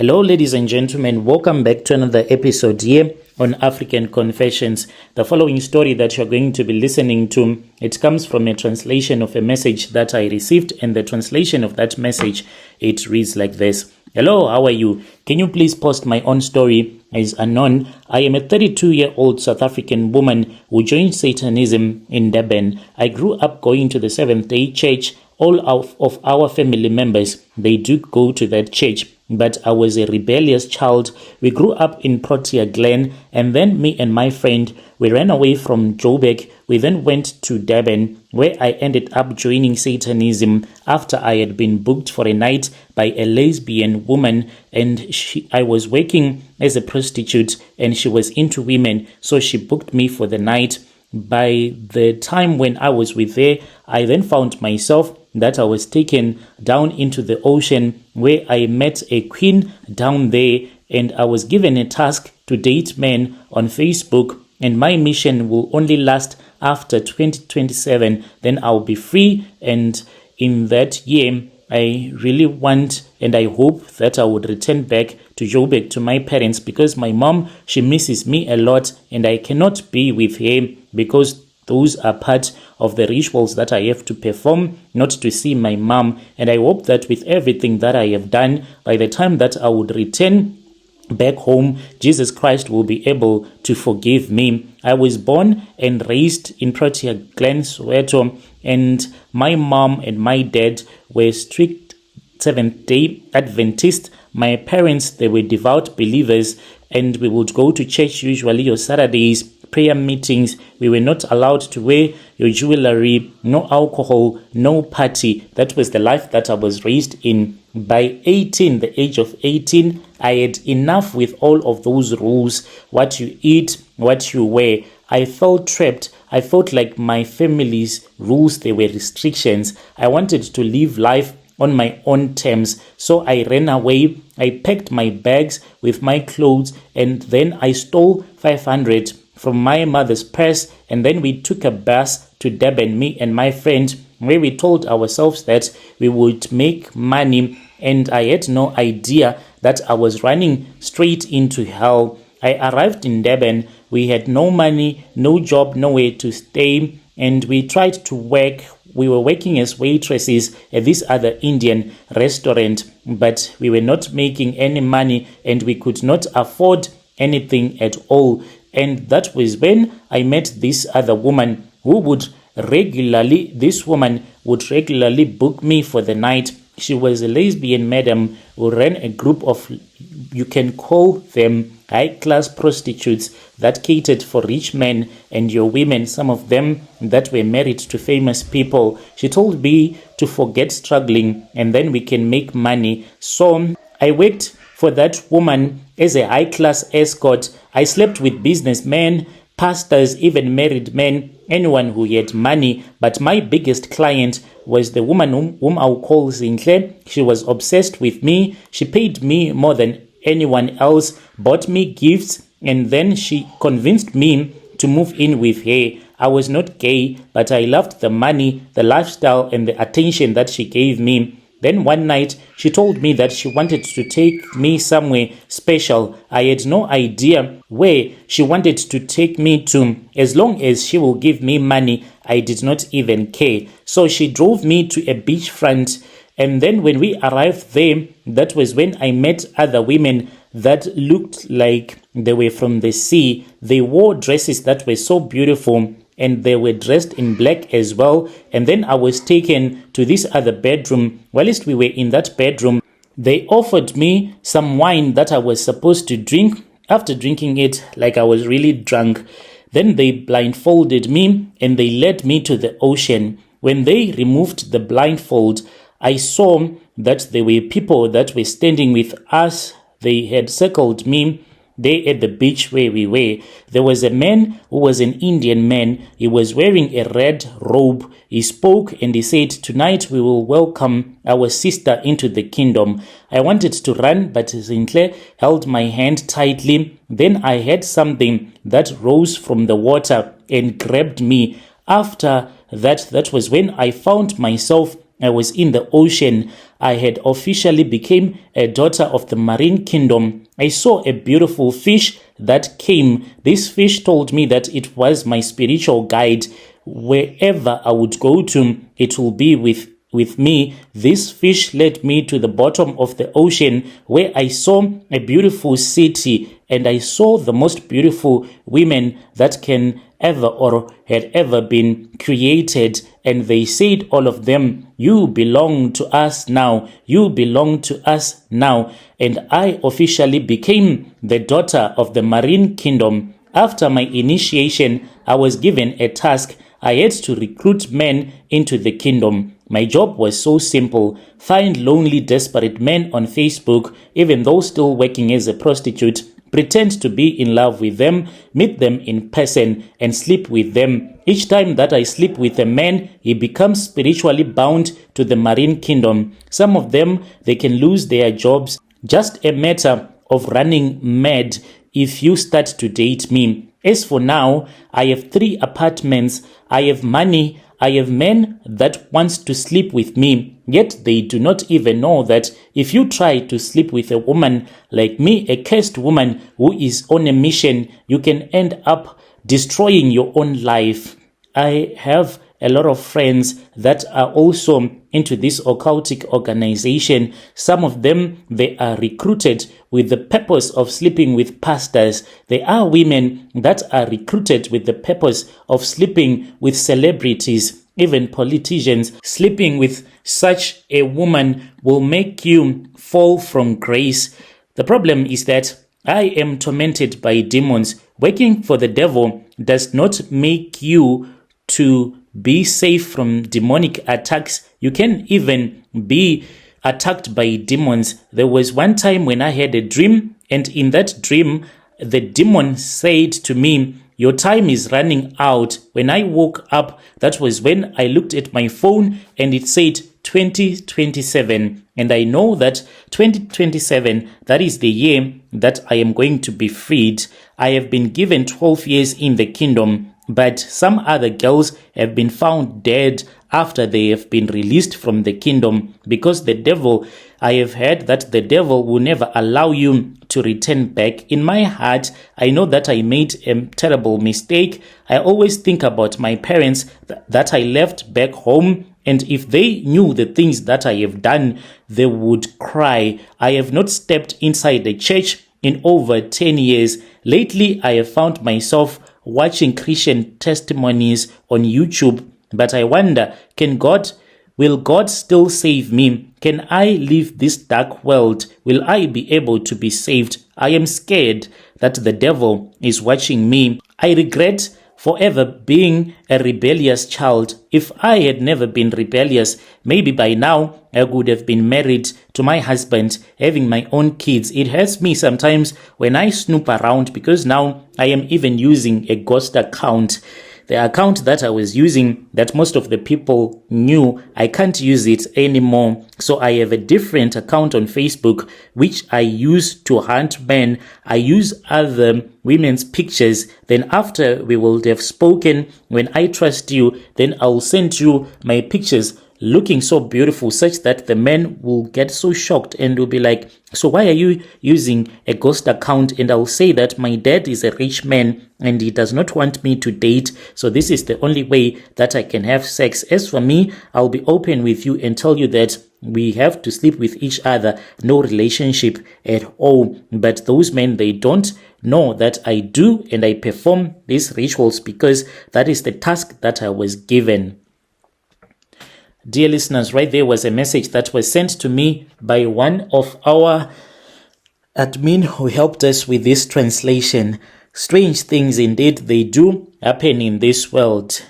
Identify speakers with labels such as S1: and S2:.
S1: Hello, ladies and gentlemen. Welcome back to another episode here on African Confessions. The following story that you're going to be listening to, it comes from a translation of a message that I received, and the translation of that message, it reads like this. Hello, how are you? Can you please post my own story as anon? I am a 32-year-old South African woman who joined Satanism in Dubarn. I grew up going to the Seventh-day Church. All of our family members, they do go to that church, but I was a rebellious child. We grew up in Protea Glen, and then me and my friend, we ran away from Joburg. We then went to Dubarn, where I ended up joining Satanism after I had been booked for a night by a lesbian woman, and I was working as a prostitute, and she was into women, so she booked me for the night. By the time when I was with her, I then found myself that I was taken down into the ocean, where I met a queen down there, and I was given a task to date men on Facebook, and my mission will only last after 2027. Then I'll be free, and in that year I really want and I hope that I would return back to Joburg to my parents, because my mom, she misses me a lot, and I cannot be with her because those are part of the rituals that I have to perform, not to see my mom. And I hope that with everything that I have done, by the time that I would return back home, Jesus Christ will be able to forgive me. I was born and raised in Protea Glen, Soweto, and my mom and my dad were strict Seventh-day Adventists. My parents, they were devout believers, and we would go to church usually on Saturdays, prayer meetings. We were not allowed to wear your jewelry, no alcohol, no party. That was the life that I was raised in. By the age of 18, I had enough with all of those rules, what you eat, what you wear. I felt trapped. I felt like my family's rules, they were restrictions. I wanted to live life on my own terms. So I ran away. I packed my bags with my clothes, and then I stole 500 from my mother's purse, and then we took a bus to Dubarn, me and my friend, where we told ourselves that we would make money, and I had no idea that I was running straight into hell. I arrived in Dubarn. We had no money, no job, nowhere to stay, and we tried to work. We were working as waitresses at this other Indian restaurant, but we were not making any money, and we could not afford anything at all. And that was when I met this other woman who would regularly book me for the night. She was a lesbian madam who ran a group of, you can call them high-class prostitutes that catered for rich men and your women, some of them that were married to famous people. She told me to forget struggling, and then we can make money. So I worked for that woman as a high-class escort. I slept with businessmen, pastors, even married men, anyone who had money. But my biggest client was the woman whom I'll call Zinhle. She was obsessed with me. She paid me more than anyone else, bought me gifts, and then she convinced me to move in with her. I was not gay, but I loved the money, the lifestyle, and the attention that she gave me. Then one night, she told me that she wanted to take me somewhere special. I had no idea where she wanted to take me to. As long as she will give me money, I did not even care. So she drove me to a beachfront, and then when we arrived there, that was when I met other women that looked like they were from the sea. They wore dresses that were so beautiful, and they were dressed in black as well. And then I was taken to this other bedroom. Whilst we were in that bedroom, they offered me some wine that I was supposed to drink. After drinking it, like I was really drunk, then they blindfolded me and they led me to the ocean. When they removed the blindfold, I saw that there were people that were standing with us. They had circled me there at the beach where we were. There was a man who was an Indian man. He was wearing a red robe. He spoke and he said, "Tonight we will welcome our sister into the kingdom." I wanted to run, but Zinhle held my hand tightly. Then I heard something that rose from the water and grabbed me. After that was when I found myself. I was in the ocean. I had officially become a daughter of the marine kingdom, I saw a beautiful fish that came. This fish told me that it was my spiritual guide. Wherever I would go to, it will be with me. This fish led me to the bottom of the ocean, where I saw a beautiful city, and I saw the most beautiful women that can ever or had ever been created. And they said, all of them, you belong to us now. You belong to us now. And I officially became the daughter of the marine kingdom. After my initiation, I was given a task. I had to recruit men into the kingdom. My job was so simple: find lonely, desperate men on Facebook, even though still working as a prostitute, pretend to be in love with them, meet them in person, and sleep with them. Each time that I sleep with a man, he becomes spiritually bound to the marine kingdom. Some of them, they can lose their jobs. Just a matter of running mad if you start to date me. As for now, I have 3 apartments, I have money, I have men that wants to sleep with me, yet they do not even know that if you try to sleep with a woman like me, a cursed woman who is on a mission, you can end up destroying your own life. I have a lot of friends that are also into this occultic organization. Some of them, they are recruited with the purpose of sleeping with pastors. There are women that are recruited with the purpose of sleeping with celebrities, even politicians. Sleeping with such a woman will make you fall from grace. The problem is that I am tormented by demons. Working for the devil does not make you to be safe from demonic attacks. You can even be attacked by demons. There was one time when I had a dream, and in that dream, the demon said to me, your time is running out. When I woke up, that was when I looked at my phone and it said 2027. And I know that 2027, that is the year that I am going to be freed. I have been given 12 years in the kingdom. But some other girls have been found dead after they have been released from the kingdom, because the devil, I have heard that the devil will never allow you to return back. In my heart, I know that I made a terrible mistake. I always think about my parents that I left back home, and if they knew the things that I have done, they would cry. I have not stepped inside the church in over 10 years. Lately, I have found myself watching Christian testimonies on YouTube, but I wonder, will God still save me? Can I leave this dark world? Will I be able to be saved? I am scared that the devil is watching me. I regret forever being a rebellious child. If I had never been rebellious, maybe by now I would have been married to my husband, having my own kids. It hurts me sometimes when I snoop around, because now I am even using a ghost account. The account that I was using, that most of the people knew, I can't use it anymore. So I have a different account on Facebook, which I use to hunt men. I use other women's pictures. Then after we will have spoken, when I trust you, then I'll send you my pictures looking so beautiful, such that the men will get so shocked and will be like, so why are you using a ghost account? And I'll say that my dad is a rich man and he does not want me to date, so this is the only way that I can have sex. As for me, I'll be open with you and tell you that we have to sleep with each other, no relationship at all. But those men, they don't know that I do, and I perform these rituals because that is the task that I was given. Dear listeners, right there was a message that was sent to me by one of our admin who helped us with this translation. Strange things indeed they do happen in this world.